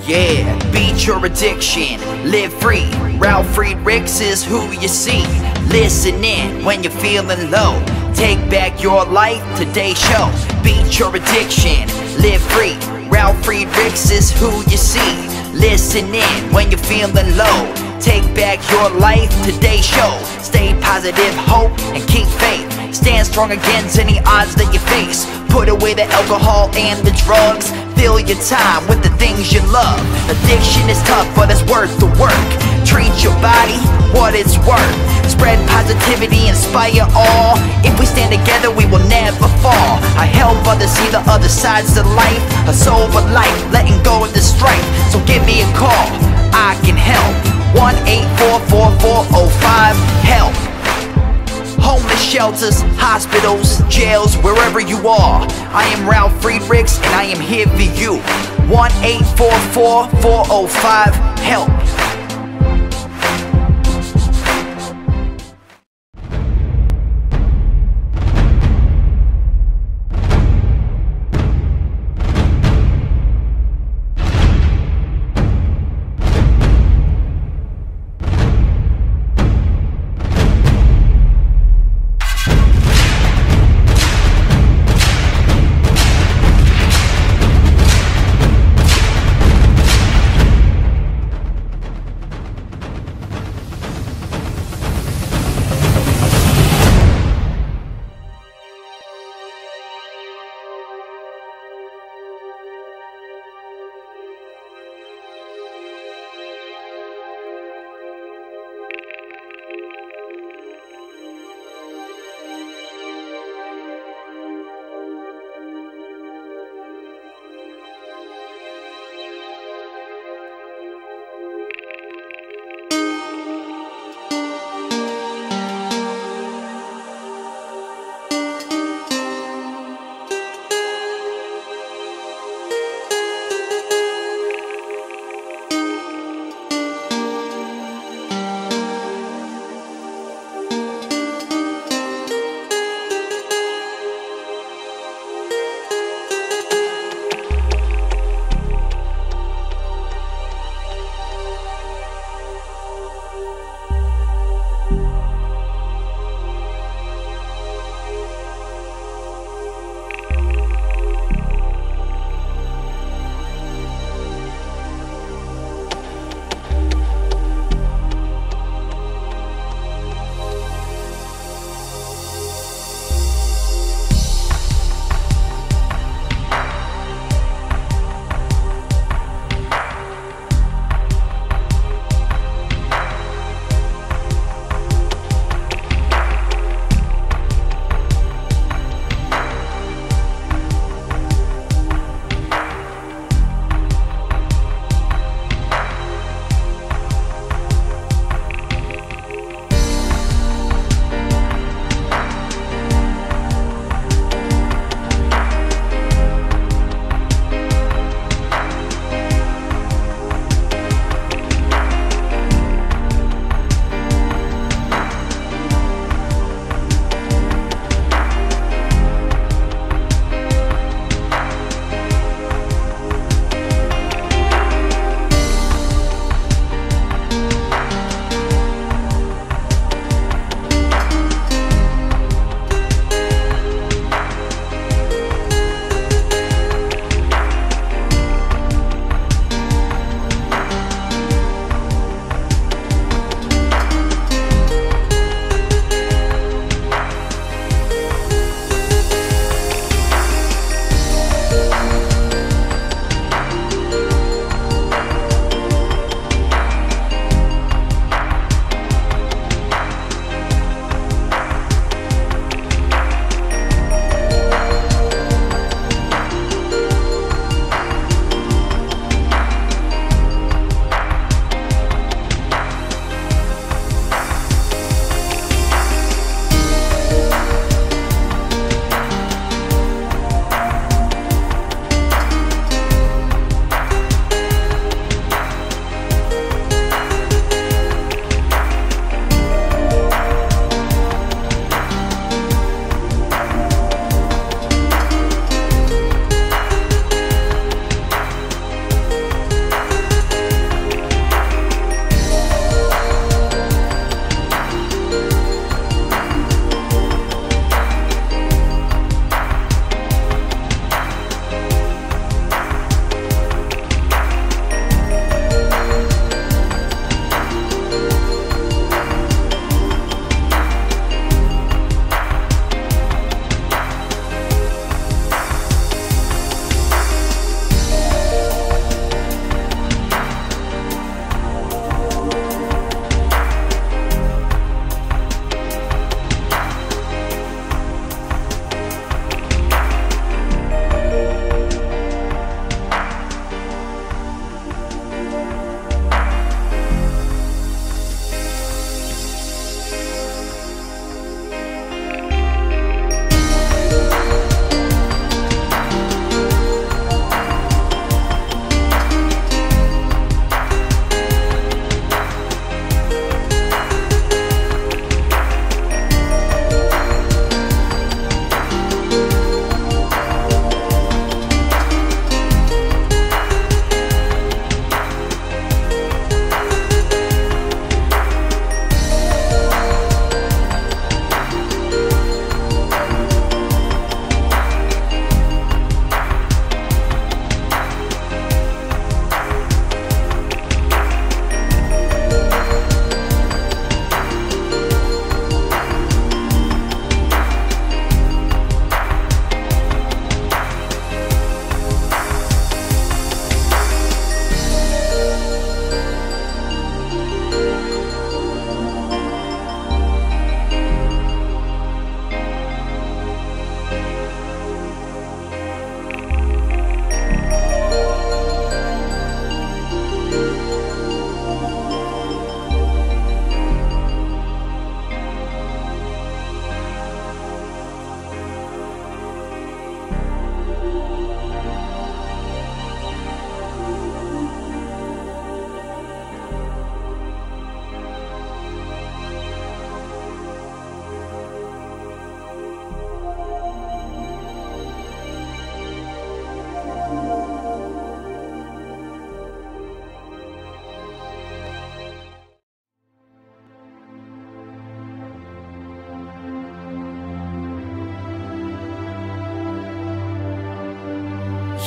Yeah, beat your addiction, live free. Ralf Friedrichs is who you see. Listen in when you're feeling low. Take back your life, today's show. Beat your addiction, live free. Ralf Friedrichs is who you see. Listen in when you're feeling low. Take back your life, today's show. Stay positive, hope, and keep faith. Stand strong against any odds that you face. Put away the alcohol and the drugs. Fill your time with the things you love. Addiction is tough, but it's worth the work. Treat your body what it's worth. Spread positivity, inspire all. If we stand together, we will never fall. I help others see the other sides of life. A sober life, letting go of the strife. So give me a call, I can help. 1-844-4405-HELP. Homeless shelters, hospitals, jails, wherever you are. I am Ralf Friedrichs and I am here for you. 1-844-405-HELP.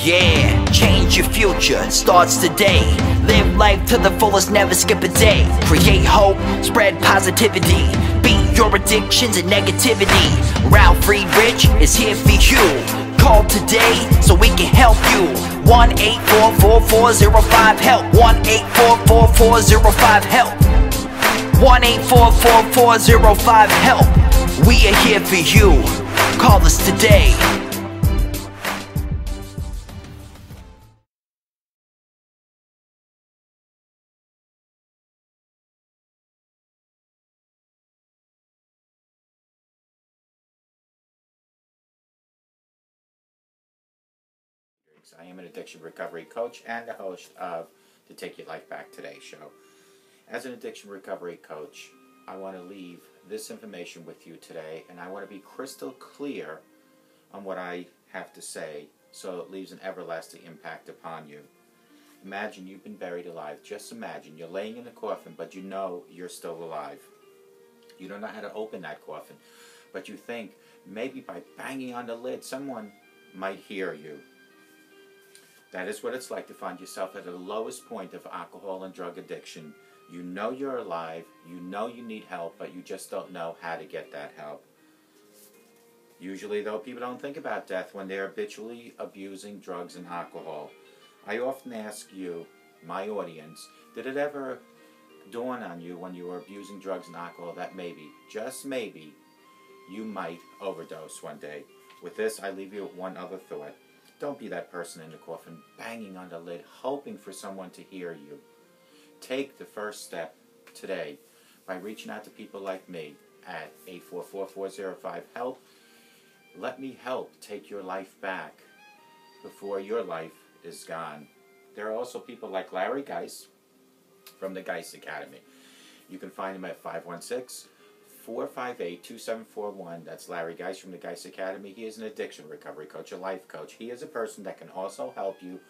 Yeah, change your future, starts today. Live life to the fullest, never skip a day. Create hope, spread positivity. Beat your addictions and negativity. Ralf Friedrichs is here for you. Call today so we can help you. 1-844-405-HELP. 1-844-405-HELP. 1-844-405-HELP. We are here for you. Call us today. I am an addiction recovery coach and the host of the Take Your Life Back Today show. As an addiction recovery coach, I want to leave this information with you today, and I want to be crystal clear on what I have to say so it leaves an everlasting impact upon you. Imagine you've been buried alive. Just imagine you're laying in a coffin, but you know you're still alive. You don't know how to open that coffin, but you think maybe by banging on the lid someone might hear you. That is what it's like to find yourself at the lowest point of alcohol and drug addiction. You know you're alive, you know you need help, but you just don't know how to get that help. Usually, though, people don't think about death when they're habitually abusing drugs and alcohol. I often ask you, my audience, did it ever dawn on you when you were abusing drugs and alcohol that maybe, just maybe, you might overdose one day? With this, I leave you with one other thought. Don't be that person in the coffin banging on the lid, hoping for someone to hear you. Take the first step today by reaching out to people like me at 844-405-HELP. Let me help take your life back before your life is gone. There are also people like Larry Geis from the Geis Academy. You can find him at 516-458-2741. That's Larry Geis from the Geis Academy. He is an addiction recovery coach, a life coach. He is a person that can also help you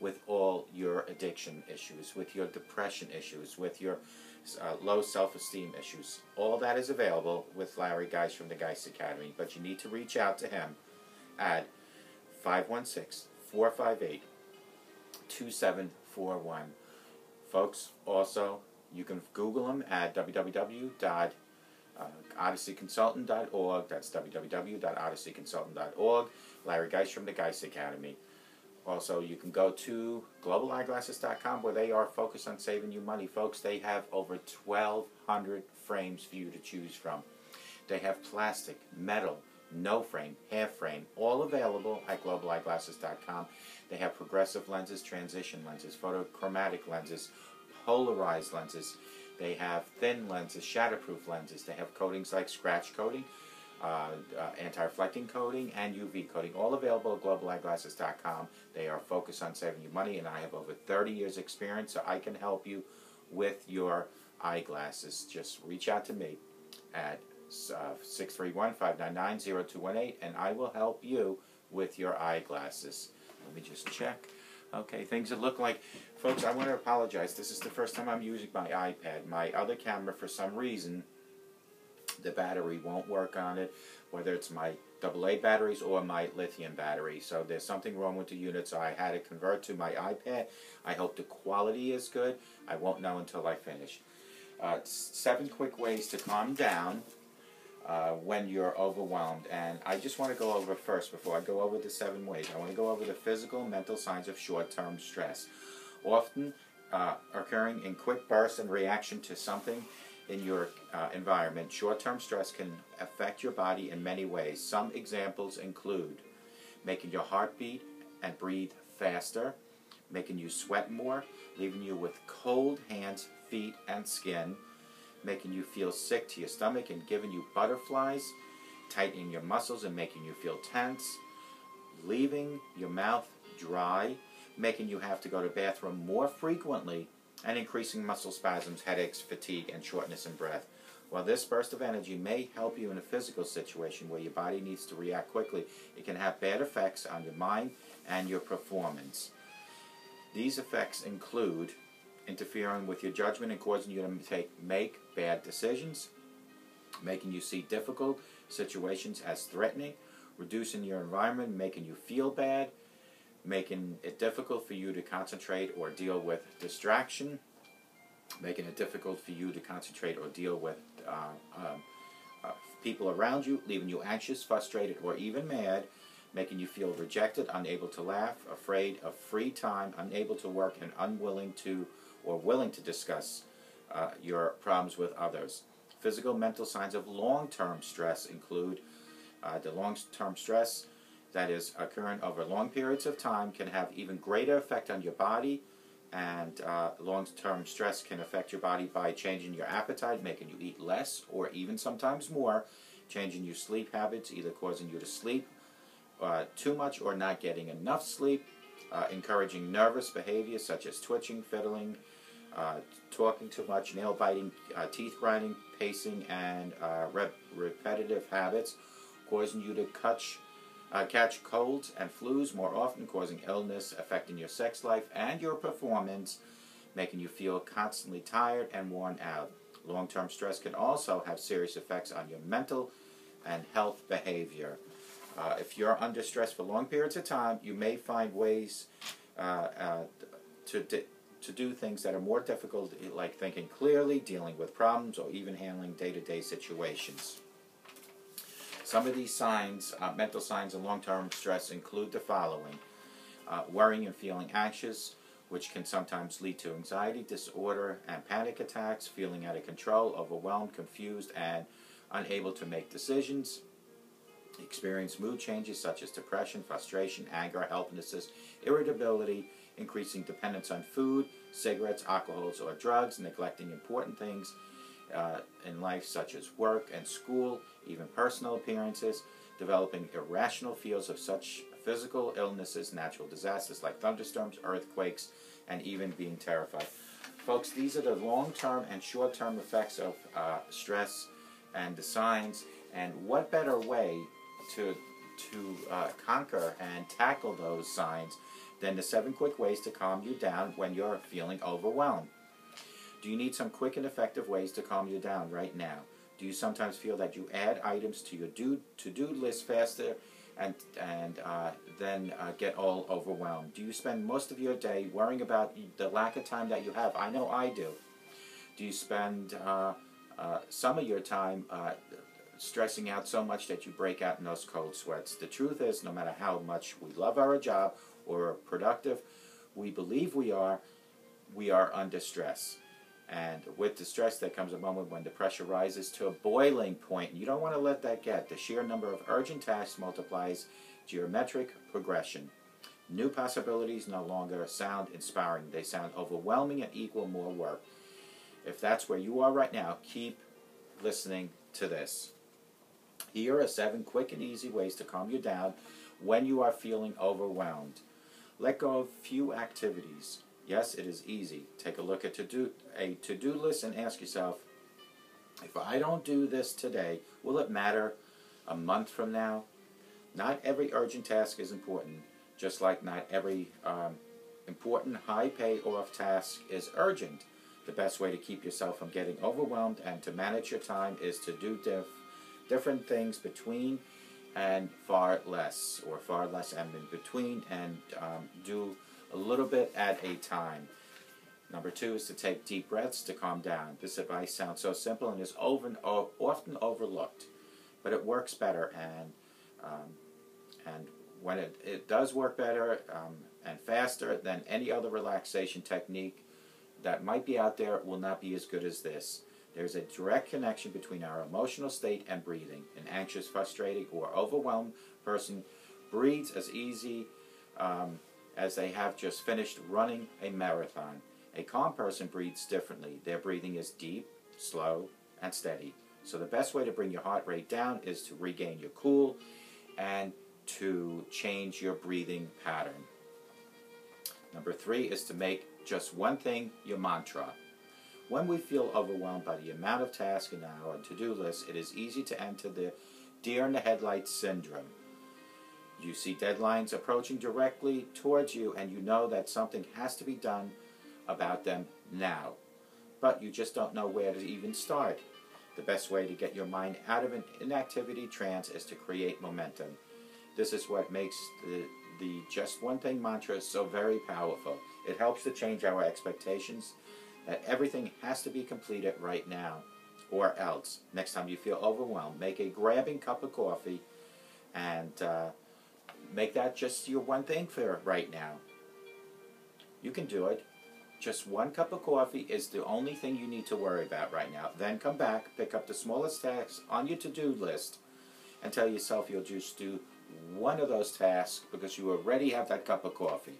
with all your addiction issues, with your depression issues, with your low self-esteem issues. All that is available with Larry Geis from the Geis Academy. But you need to reach out to him at 516-458-2741. Folks, also, you can Google him at www.odysseyconsultant.org. That's www.odysseyconsultant.org. Larry Geis from the Geis Academy. Also, you can go to globaleyeglasses.com where they are focused on saving you money. Folks, they have over 1,200 frames for you to choose from. They have plastic, metal, no frame, half frame, all available at globaleyeglasses.com. They have progressive lenses, transition lenses, photochromatic lenses, polarized lenses. They have thin lenses, shatterproof lenses. They have coatings like scratch coating, anti-reflecting coating, and UV coating, all available at globaleyeglasses.com. They are focused on saving you money, and I have over 30 years experience, so I can help you with your eyeglasses. Just reach out to me at 631-599-0218, and I will help you with your eyeglasses. Let me just check. Okay, things that look like... Folks, I want to apologize. This is the first time I'm using my iPad. My other camera, for some reason, the battery won't work on it, whether it's my AA batteries or my lithium battery. So there's something wrong with the unit, so I had to convert to my iPad. I hope the quality is good. I won't know until I finish. 7 quick ways to calm down when you're overwhelmed. And I just want to go over first, before I go over the 7 ways, I want to go over the physical and mental signs of short-term stress. Often occurring in quick bursts in reaction to something in your environment, short-term stress can affect your body in many ways. Some examples include making your heart beat and breathe faster, making you sweat more, leaving you with cold hands, feet, and skin, making you feel sick to your stomach and giving you butterflies, tightening your muscles and making you feel tense, leaving your mouth dry, making you have to go to the bathroom more frequently, and increasing muscle spasms, headaches, fatigue, and shortness in breath. While this burst of energy may help you in a physical situation where your body needs to react quickly, it can have bad effects on your mind and your performance. These effects include interfering with your judgment and causing you to make bad decisions, making you see difficult situations as threatening, reducing your environment, making you feel bad, making it difficult for you to concentrate or deal with distraction, making it difficult for you to concentrate or deal with people around you, leaving you anxious, frustrated, or even mad, making you feel rejected, unable to laugh, afraid of free time, unable to work, and unwilling to or willing to discuss your problems with others. Physical, mental signs of long-term stress include the long-term stress that is occurring over long periods of time can have even greater effect on your body, and long-term stress can affect your body by changing your appetite, making you eat less or even sometimes more, changing your sleep habits, either causing you to sleep too much or not getting enough sleep, encouraging nervous behaviors such as twitching, fiddling, talking too much, nail biting, teeth grinding, pacing, and repetitive habits, causing you to catch colds and flus more often, causing illness, affecting your sex life and your performance, making you feel constantly tired and worn out. Long-term stress can also have serious effects on your mental and health behavior. If you're under stress for long periods of time, you may find ways to do things that are more difficult, like thinking clearly, dealing with problems, or even handling day-to-day situations. Some of these signs, mental signs of long-term stress, include the following. Worrying and feeling anxious, which can sometimes lead to anxiety disorder and panic attacks, feeling out of control, overwhelmed, confused, and unable to make decisions. Experience mood changes such as depression, frustration, anger, helplessness, irritability, increasing dependence on food, cigarettes, alcohols, or drugs, neglecting important things in life such as work and school, even personal appearances, developing irrational fears of such physical illnesses, natural disasters like thunderstorms, earthquakes, and even being terrified. Folks, these are the long-term and short-term effects of stress and the signs, and what better way to conquer and tackle those signs than the 7 quick ways to calm you down when you're feeling overwhelmed. Do you need some quick and effective ways to calm you down right now? Do you sometimes feel that you add items to your to-do list faster and then get all overwhelmed? Do you spend most of your day worrying about the lack of time that you have? I know I do. Do you spend some of your time stressing out so much that you break out in those cold sweats? The truth is, no matter how much we love our job or productive we believe we are under stress. And with the stress, there comes a moment when the pressure rises to a boiling point. And you don't want to let that get. The sheer number of urgent tasks multiplies geometric progression. New possibilities no longer sound inspiring. They sound overwhelming and equal more work. If that's where you are right now, keep listening to this. Here are 7 quick and easy ways to calm you down when you are feeling overwhelmed. Let go of few activities. Yes, it is easy. Take a look at a to-do list and ask yourself, if I don't do this today, will it matter a month from now? Not every urgent task is important, just like not every important high payoff task is urgent. The best way to keep yourself from getting overwhelmed and to manage your time is to do different things between and far less and in between, and do a little bit at a time. Number 2 is to take deep breaths to calm down. This advice sounds so simple and is often overlooked, but it works better, and when it does work better and faster than any other relaxation technique that might be out there, will not be as good as this. There's a direct connection between our emotional state and breathing. An anxious, frustrated, or overwhelmed person breathes as easy as they have just finished running a marathon. A calm person breathes differently. Their breathing is deep, slow, and steady. So the best way to bring your heart rate down is to regain your cool and to change your breathing pattern. Number 3 is to make just one thing your mantra. When we feel overwhelmed by the amount of tasks in our to-do list, it is easy to enter the deer in the headlights syndrome. You see deadlines approaching directly towards you, and you know that something has to be done about them now. But you just don't know where to even start. The best way to get your mind out of an inactivity trance is to create momentum. This is what makes the just one thing mantra is so very powerful. It helps to change our expectations that everything has to be completed right now, or else. Next time you feel overwhelmed, make a grabbing cup of coffee and make that just your one thing for right now. You can do it. Just one cup of coffee is the only thing you need to worry about right now. Then come back, pick up the smallest task on your to-do list, and tell yourself you'll just do one of those tasks because you already have that cup of coffee.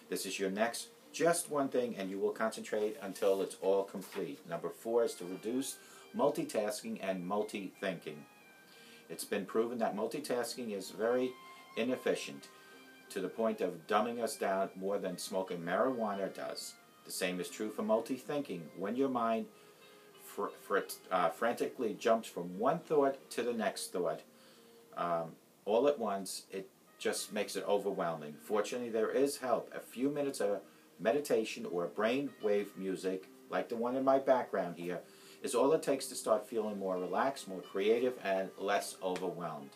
This is your next just one thing, and you will concentrate until it's all complete. Number 4 is to reduce multitasking and multi-thinking. It's been proven that multitasking is very inefficient to the point of dumbing us down more than smoking marijuana does. The same is true for multi-thinking. When your mind frantically jumps from one thought to the next thought all at once, it just makes it overwhelming. Fortunately, there is help. A few minutes of meditation or brainwave music, like the one in my background here, is all it takes to start feeling more relaxed, more creative, and less overwhelmed.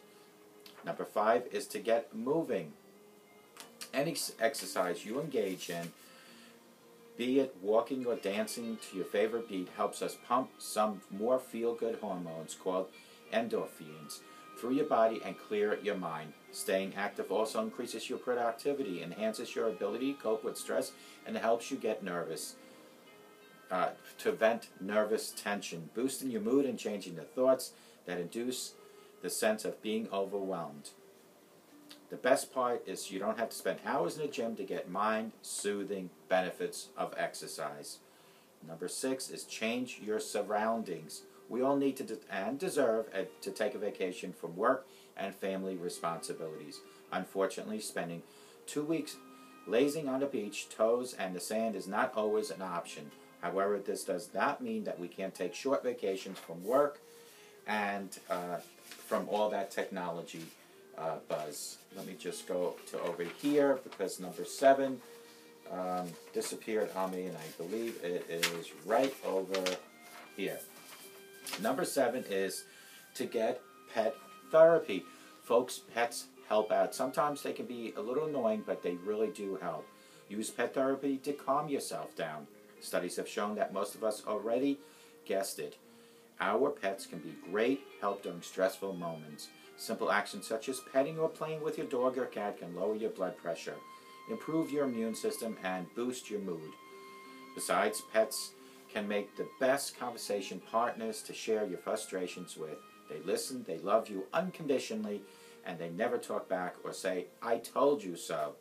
Number 5 is to get moving. Any exercise you engage in, be it walking or dancing to your favorite beat, helps us pump some more feel-good hormones called endorphins through your body and clear your mind. Staying active also increases your productivity, enhances your ability to cope with stress, and helps you get nervous, to vent nervous tension, boosting your mood and changing the thoughts that induce the sense of being overwhelmed. The best part is you don't have to spend hours in the gym to get mind-soothing benefits of exercise. Number 6 is change your surroundings. We all need to and deserve to take a vacation from work and family responsibilities. Unfortunately, spending 2 weeks lazing on the beach, toes, and the sand is not always an option. However, this does not mean that we can't take short vacations from work and from all that technology buzz. Let me just go to over here because number 7 disappeared on me, and I believe it is right over here. Number 7 is to get pet therapy. Folks, pets help out. Sometimes they can be a little annoying, but they really do help. Use pet therapy to calm yourself down. Studies have shown that most of us already guessed it. Our pets can be great help during stressful moments. Simple actions such as petting or playing with your dog or cat can lower your blood pressure, improve your immune system, and boost your mood. Besides, pets can make the best conversation partners to share your frustrations with. They listen, they love you unconditionally, and they never talk back or say, "I told you so."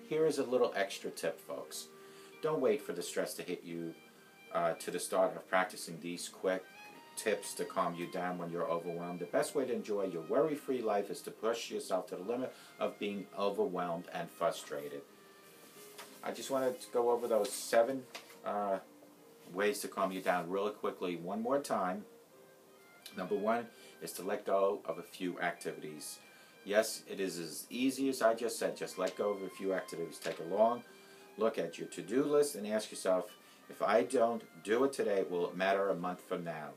Here is a little extra tip, folks. Don't wait for the stress to hit you to the start of practicing these quick tips to calm you down when you're overwhelmed. The best way to enjoy your worry-free life is to push yourself to the limit of being overwhelmed and frustrated. I just wanted to go over those 7 ways to calm you down really quickly one more time. Number 1 is to let go of a few activities. Yes, it is as easy as I just said. Just let go of a few activities. Take a long look at your to-do list and ask yourself, if I don't do it today, will it matter a month from now?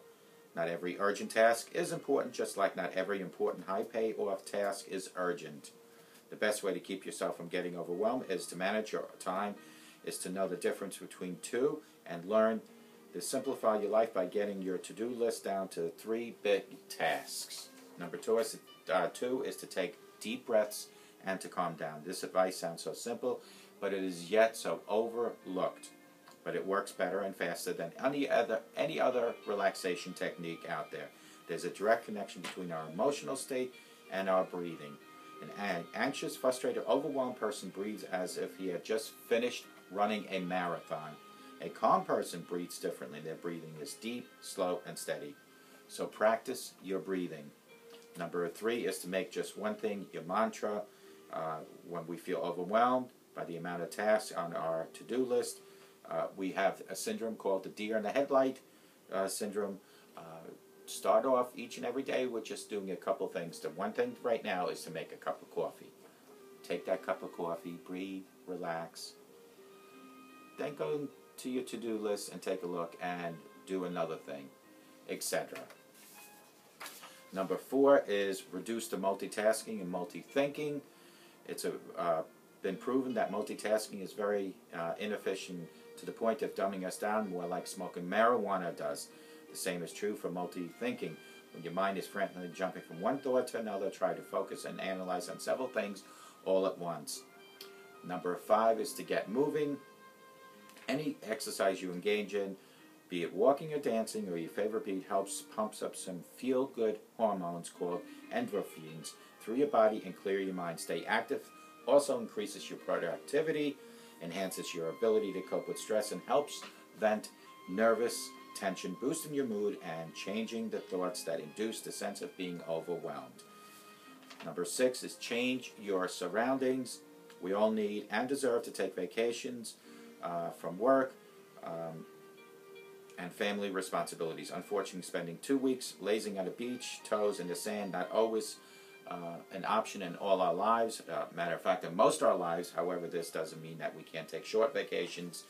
Not every urgent task is important, just like not every important high payoff task is urgent. The best way to keep yourself from getting overwhelmed is to manage your time, is to know the difference between 2, and learn to simplify your life by getting your to-do list down to 3 big tasks. Number 2 is to take deep breaths and to calm down. This advice sounds so simple, but it is yet so overlooked. But it works better and faster than any other relaxation technique out there. There's a direct connection between our emotional state and our breathing. An anxious, frustrated, overwhelmed person breathes as if he had just finished running a marathon. A calm person breathes differently. Their breathing is deep, slow, and steady. So practice your breathing. Number 3 is to make just one thing your mantra. When we feel overwhelmed by the amount of tasks on our to-do list, we have a syndrome called the deer in the headlight syndrome. Start off each and every day with just doing a couple things. The one thing right now is to make a cup of coffee. Take that cup of coffee, breathe, relax. Then go to your to-do list and take a look and do another thing, etc. Number 4 is reduce the multitasking and multi-thinking. It's been proven that multitasking is very inefficient to the point of dumbing us down, more like smoking marijuana does. The same is true for multi-thinking. When your mind is frantically jumping from one thought to another, try to focus and analyze on several things all at once. Number 5 is to get moving. Any exercise you engage in, be it walking or dancing or your favorite beat, pumps up some feel-good hormones called endorphins through your body and clear your mind. Stay active also increases your productivity, enhances your ability to cope with stress, and helps vent nervous tension, boosting your mood and changing the thoughts that induce the sense of being overwhelmed. Number 6 is change your surroundings. We all need and deserve to take vacations from work and family responsibilities. Unfortunately, spending 2 weeks lazing on a beach, toes in the sand, not always an option in all our lives. Matter of fact, in most of our lives. However, this doesn't mean that we can't take short vacations,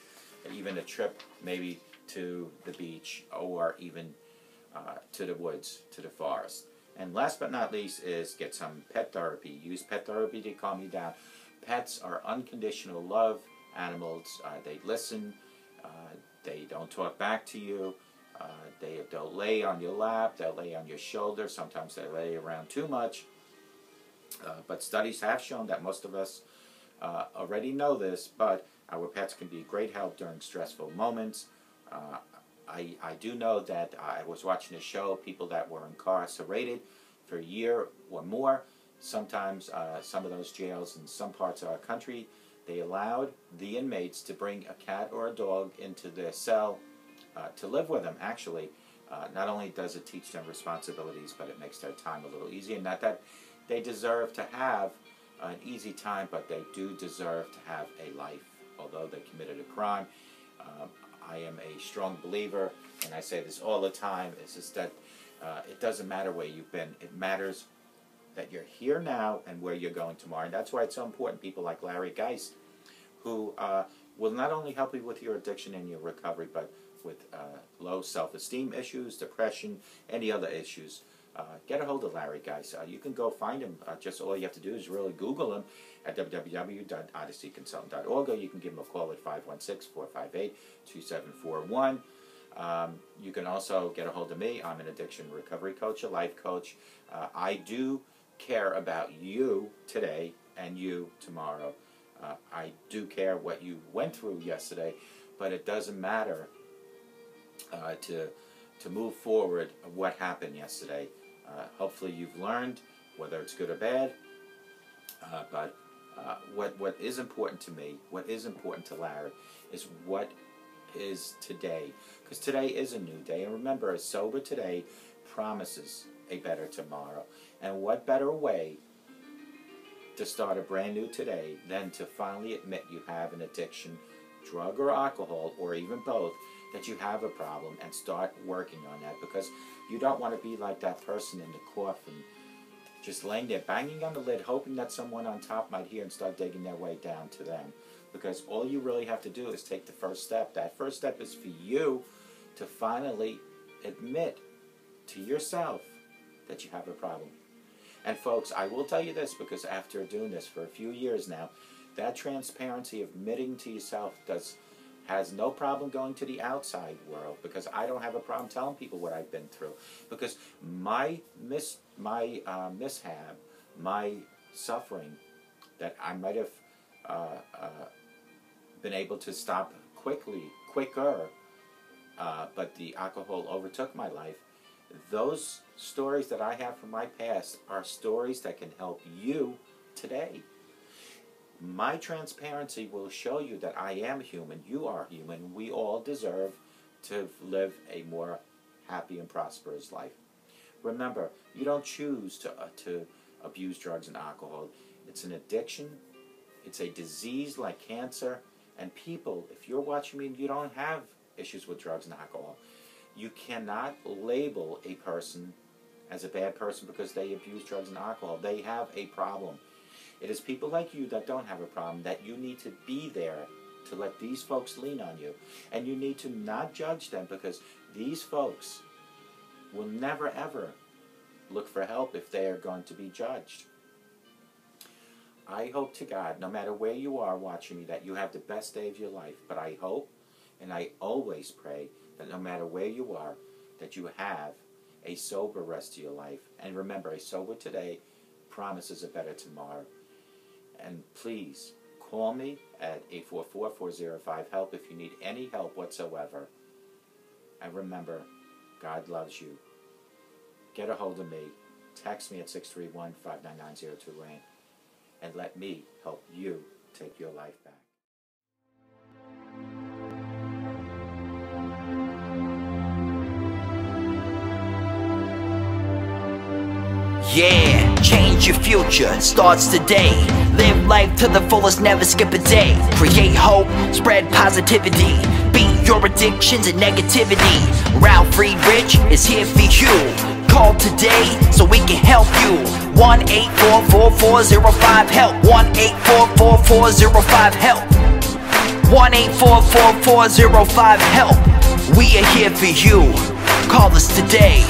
even a trip maybe to the beach or even to the woods, to the forest. And last but not least is get some pet therapy. Use pet therapy to calm you down. Pets are unconditional love animals. They listen. They don't talk back to you. They'll lay on your lap. They'll lay on your shoulder. Sometimes they lay around too much. But studies have shown that most of us already know this, but our pets can be great help during stressful moments. I do know that I was watching a show, people that were incarcerated for a year or more. Sometimes some of those jails in some parts of our country, they allowed the inmates to bring a cat or a dog into their cell to live with them, actually. Not only does it teach them responsibilities, but it makes their time a little easier. Not that they deserve to have an easy time, but they do deserve to have a life, although they committed a crime. I am a strong believer, and I say this all the time, is just that it doesn't matter where you've been. It matters that you're here now and where you're going tomorrow. And that's why it's so important, people like Larry Geist, who will not only help you with your addiction and your recovery, but with low self-esteem issues, depression, any other issues. Get a hold of Larry Geist. You can go find him. Just all you have to do is really Google him at www.odysseyconsultant.org, or you can give him a call at 516-458-2741. You can also get a hold of me. I'm an addiction recovery coach, a life coach. I do care about you today and you tomorrow. I do care what you went through yesterday, but it doesn't matter to move forward what happened yesterday. Hopefully you've learned, whether it's good or bad, but what is important to me, what is important to Larry, is what is today. Because today is a new day, and remember, a sober today promises a better tomorrow. And what better way to start a brand new today than to finally admit you have an addiction, drug or alcohol, or even both, that you have a problem, and start working on that, because you don't want to be like that person in the coffin, just laying there banging on the lid, hoping that someone on top might hear and start digging their way down to them. Because all you really have to do is take the first step. That first step is for you to finally admit to yourself that you have a problem. And folks, I will tell you this, because after doing this for a few years now, that transparency of admitting to yourself has no problem going to the outside world, because I don't have a problem telling people what I've been through. Because my mishap, my suffering, that I might have been able to stop quicker, but the alcohol overtook my life. Those stories that I have from my past are stories that can help you today. My transparency will show you that I am human, you are human, we all deserve to live a more happy and prosperous life. Remember, you don't choose to abuse drugs and alcohol. It's an addiction, it's a disease like cancer, and people, if you're watching me, you don't have issues with drugs and alcohol. You cannot label a person as a bad person because they abuse drugs and alcohol. They have a problem. It is people like you that don't have a problem that you need to be there to let these folks lean on you. And you need to not judge them, because these folks will never ever look for help if they are going to be judged. I hope to God, no matter where you are watching me, that you have the best day of your life. But I hope, and I always pray, that no matter where you are, that you have a sober rest of your life. And remember, a sober today promises a better tomorrow. And please, call me at 844-405-HELP if you need any help whatsoever. And remember, God loves you. Get a hold of me. Text me at 631-599-0228. And let me help you take your life back. Yeah, change your future, starts today. Live life to the fullest, never skip a day. Create hope, spread positivity. Beat your addictions and negativity. Ralf Friedrichs is here for you. Call today so we can help you. 1-844-405-HELP. 1-844-405-HELP. 1-844-405-HELP. We are here for you. Call us today.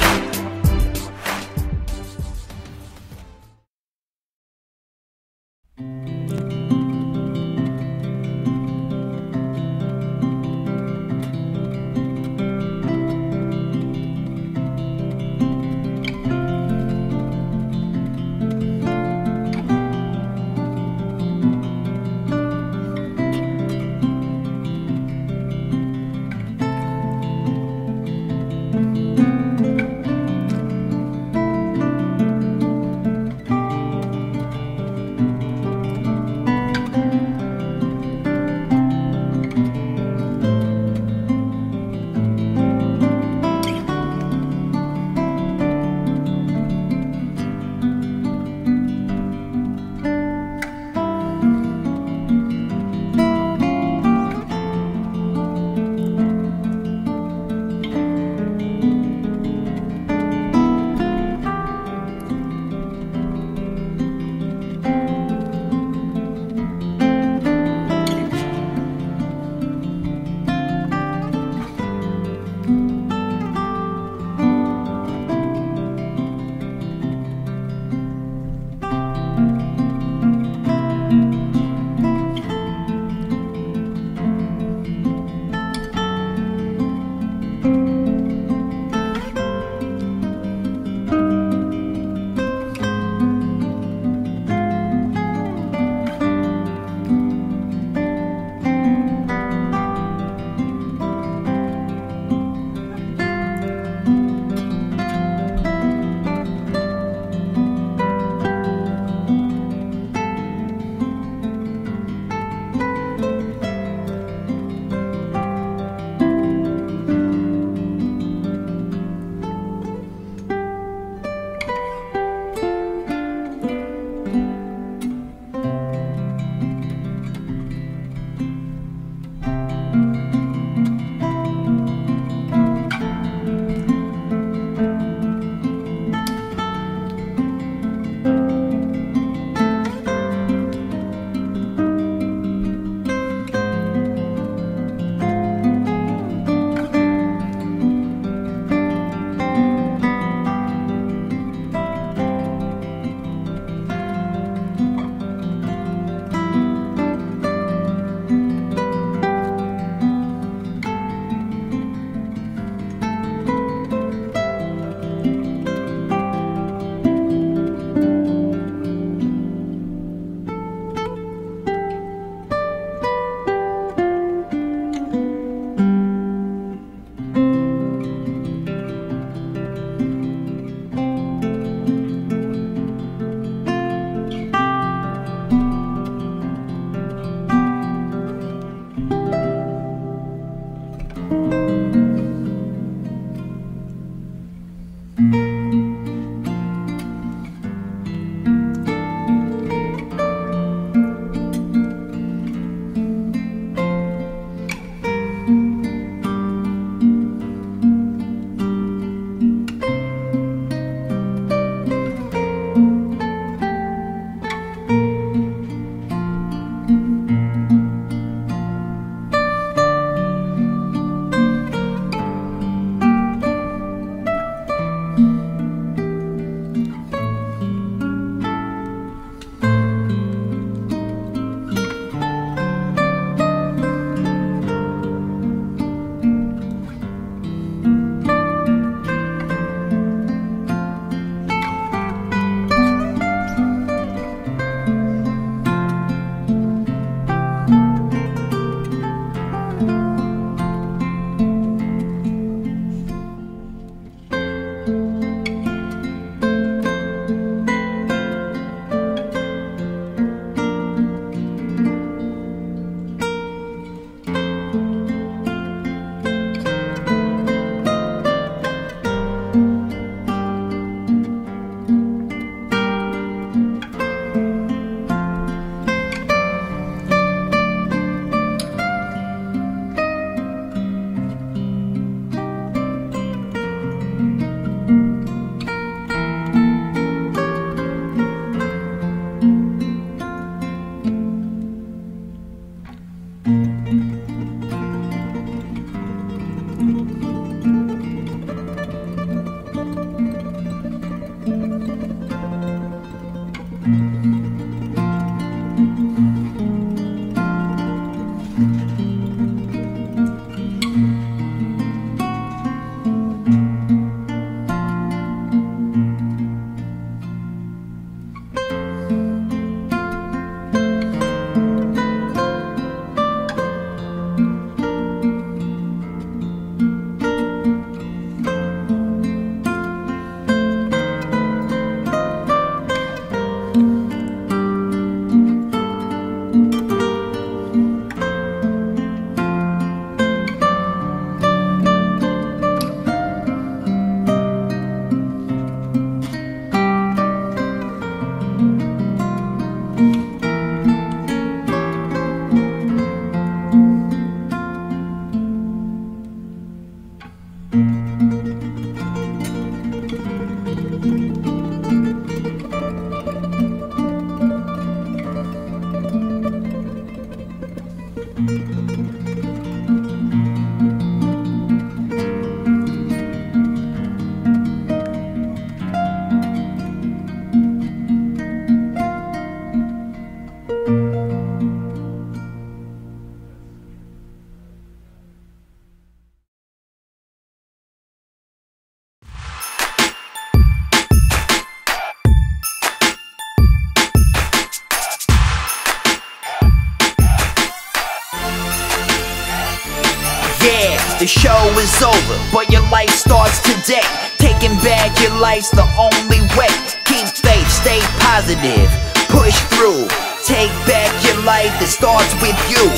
but your life starts today. Taking back your life's the only way. Keep faith, stay positive, push through. Take back your life, it starts with you.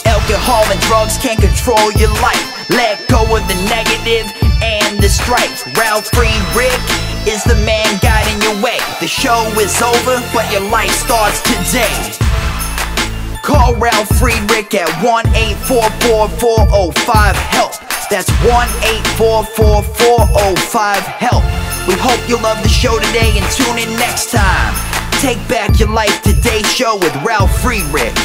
Alcohol and drugs can't control your life. Let go of the negative and the strife. Ralf Friedrichs is the man guiding your way. The show is over, but your life starts today. Call Ralf Friedrichs at 1-844-405-HELP. That's 1-844-405-HELP. We hope you love the show today and tune in next time. Take back your life today show with Ralf Friedrichs.